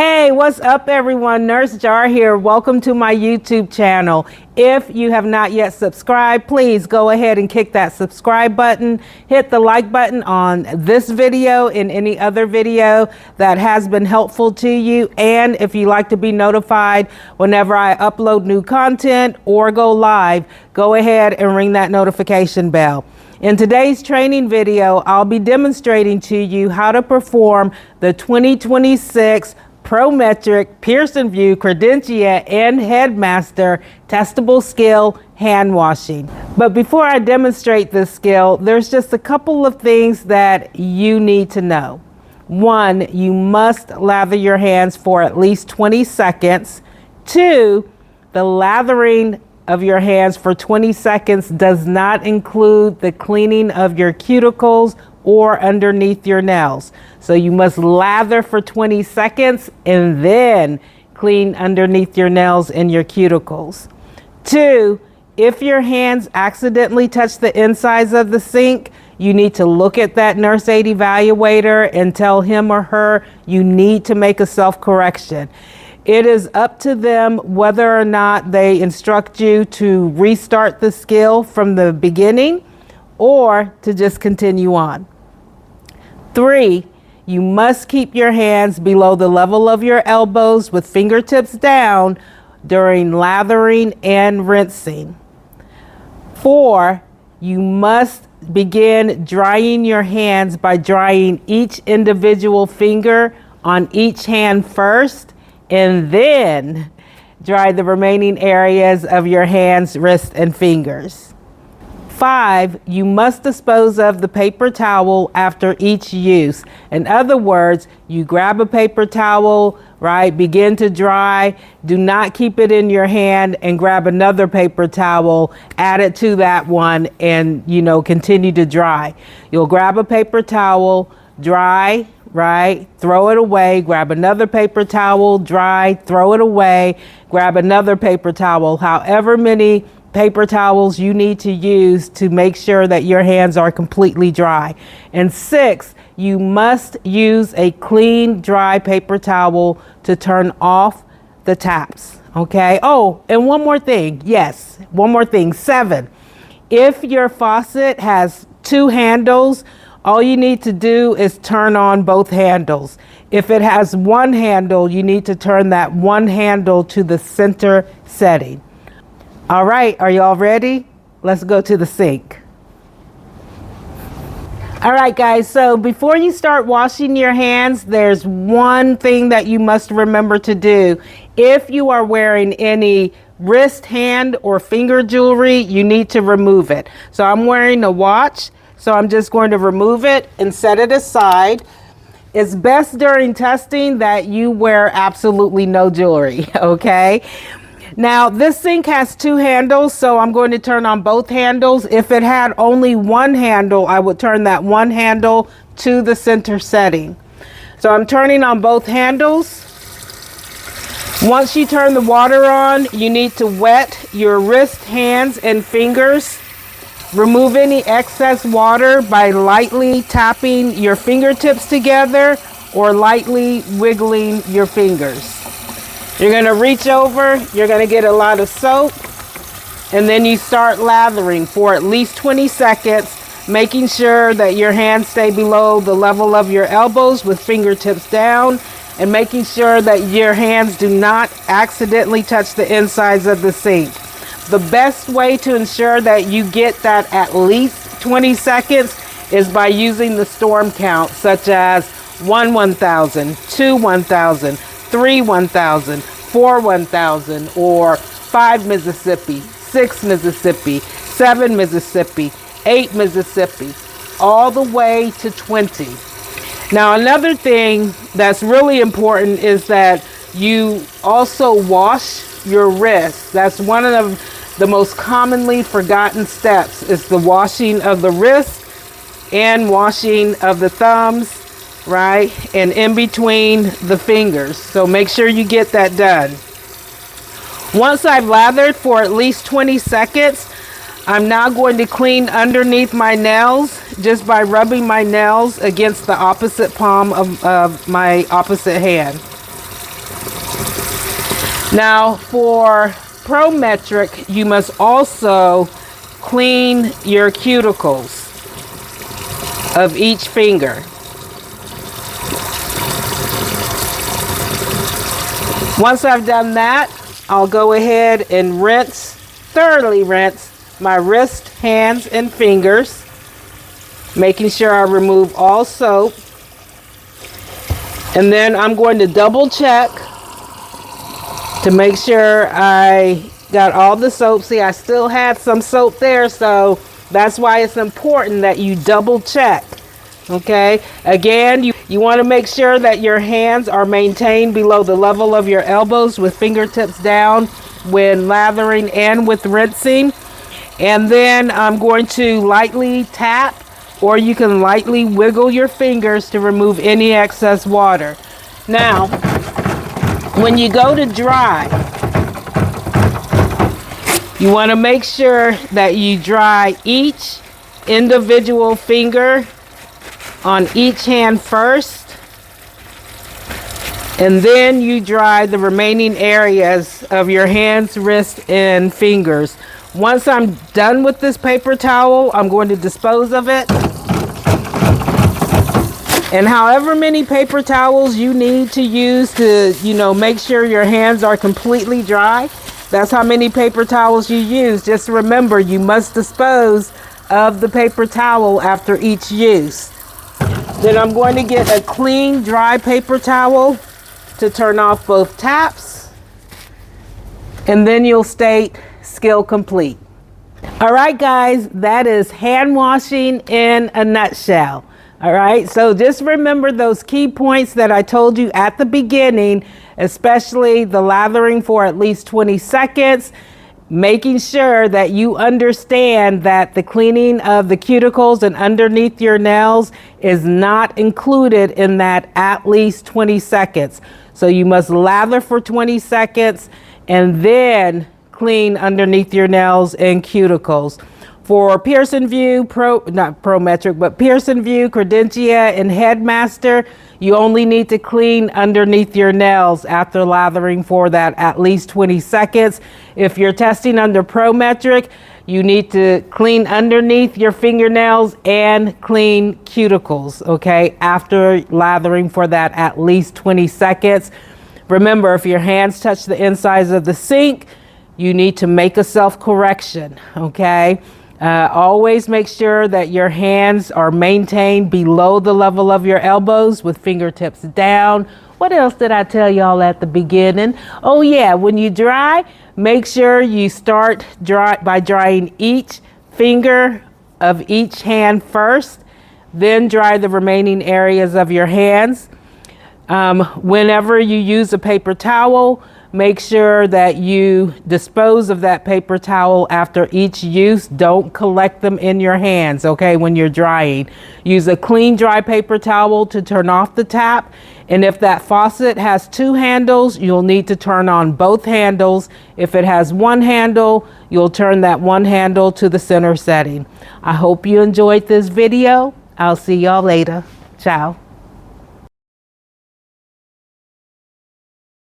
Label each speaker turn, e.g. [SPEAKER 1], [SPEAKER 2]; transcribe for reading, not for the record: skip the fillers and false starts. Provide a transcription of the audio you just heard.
[SPEAKER 1] Hey, what's up everyone? Nurse Jar here. Welcome to my YouTube channel. If you have not yet subscribed, please go ahead and kick that subscribe button. Hit the like button on this video and any other video that has been helpful to you. And if you like to be notified whenever I upload new content or go live, go ahead and ring that notification bell. In today's training video, I'll be demonstrating to you how to perform the 2026 Prometric Pearson VUE Credentia and Headmaster Testable Skill Hand Washing. But before I demonstrate this skill, there's just a couple of things that you need to know. One, you must lather your hands for at least 20 seconds. Two, the lathering of your hands for 20 seconds does not include the cleaning of your cuticles or underneath your nails. So you must lather for 20 seconds and then clean underneath your nails and your cuticles. Two, if your hands accidentally touch the insides of the sink, you need to look at that nurse aid evaluator and tell him or her you need to make a self-correction. It is up to them whether or not they instruct you to restart the skill from the beginning or to just continue on. Three, you must keep your hands below the level of your elbows with fingertips down during lathering and rinsing. Four, you must begin drying your hands by drying each individual finger on each hand first, and then dry the remaining areas of your hands, wrists, and fingers. Five, you must dispose of the paper towel after each use. In other words, you grab a paper towel, right, begin to dry, do not keep it in your hand and grab another paper towel, add it to that one and, continue to dry. You'll grab a paper towel, dry, right, throw it away, grab another paper towel, dry, throw it away, grab another paper towel, however many paper towels you need to use to make sure that your hands are completely dry. And six, you must use a clean, dry paper towel to turn off the taps. Okay. Oh, and one more thing. Yes, one more thing. Seven, if your faucet has two handles, all you need to do is turn on both handles. If it has one handle, you need to turn that one handle to the center setting. All right, are y'all ready? Let's go to the sink. All right, guys, so before you start washing your hands, there's one thing that you must remember to do. If you are wearing any wrist, hand, or finger jewelry, you need to remove it. So I'm wearing a watch, so I'm just going to remove it and set it aside. It's best during testing that you wear absolutely no jewelry, okay? Now, this sink has two handles, so I'm going to turn on both handles. If it had only one handle, I would turn that one handle to the center setting. So I'm turning on both handles. Once you turn the water on, you need to wet your wrist, hands, and fingers. Remove any excess water by lightly tapping your fingertips together or lightly wiggling your fingers. You're going to reach over, you're going to get a lot of soap, and then you start lathering for at least 20 seconds, making sure that your hands stay below the level of your elbows with fingertips down, and making sure that your hands do not accidentally touch the insides of the sink. The best way to ensure that you get that at least 20 seconds is by using the storm count, such as 1 1,000, 2 1,000, 3 1,000, 4 1,000, or 5 Mississippi, 6 Mississippi, 7 Mississippi, 8 Mississippi, all the way to 20. Now, another thing that's really important is that you also wash your wrists. That's one of the most commonly forgotten steps, is the washing of the wrists and washing of the thumbs, right, and in between the fingers. So make sure you get that done. Once I've lathered for at least 20 seconds, I'm now going to clean underneath my nails just by rubbing my nails against the opposite palm of my opposite hand. Now for Prometric, you must also clean your cuticles of each finger. Once I've done that, I'll go ahead and thoroughly rinse my wrist, hands, and fingers, making sure I remove all soap. And then I'm going to double check to make sure I got all the soap. See, I still had some soap there, so that's why it's important that you double check. Okay, again, you want to make sure that your hands are maintained below the level of your elbows with fingertips down when lathering and with rinsing. And then I'm going to lightly tap, or you can lightly wiggle your fingers to remove any excess water. Now, when you go to dry, you want to make sure that you dry each individual finger on each hand first, and then you dry the remaining areas of your hands, wrists, and fingers. Once I'm done with this paper towel, I'm going to dispose of it. And however many paper towels you need to use to, make sure your hands are completely dry, that's how many paper towels you use. Just remember, you must dispose of the paper towel after each use. Then I'm going to get a clean, dry paper towel to turn off both taps. And then you'll state skill complete. All right, guys, that is hand washing in a nutshell. All right, so just remember those key points that I told you at the beginning, especially the lathering for at least 20 seconds, making sure that you understand that the cleaning of the cuticles and underneath your nails is not included in that at least 20 seconds. So you must lather for 20 seconds and then clean underneath your nails and cuticles. For Pearson VUE, not Prometric, but Pearson VUE, Credentia, and Headmaster, you only need to clean underneath your nails after lathering for that at least 20 seconds. If you're testing under Prometric, you need to clean underneath your fingernails and clean cuticles, okay, after lathering for that at least 20 seconds. Remember, if your hands touch the insides of the sink, you need to make a self-correction, okay? Always make sure that your hands are maintained below the level of your elbows with fingertips down. What else did I tell y'all at the beginning? Oh yeah, when you dry, make sure you start by drying each finger of each hand first, then dry the remaining areas of your hands. Whenever you use a paper towel, make sure that you dispose of that paper towel after each use. Don't collect them in your hands, okay, when you're drying. Use a clean, dry paper towel to turn off the tap. And if that faucet has two handles, you'll need to turn on both handles. If it has one handle, you'll turn that one handle to the center setting. I hope you enjoyed this video. I'll see y'all later. Ciao.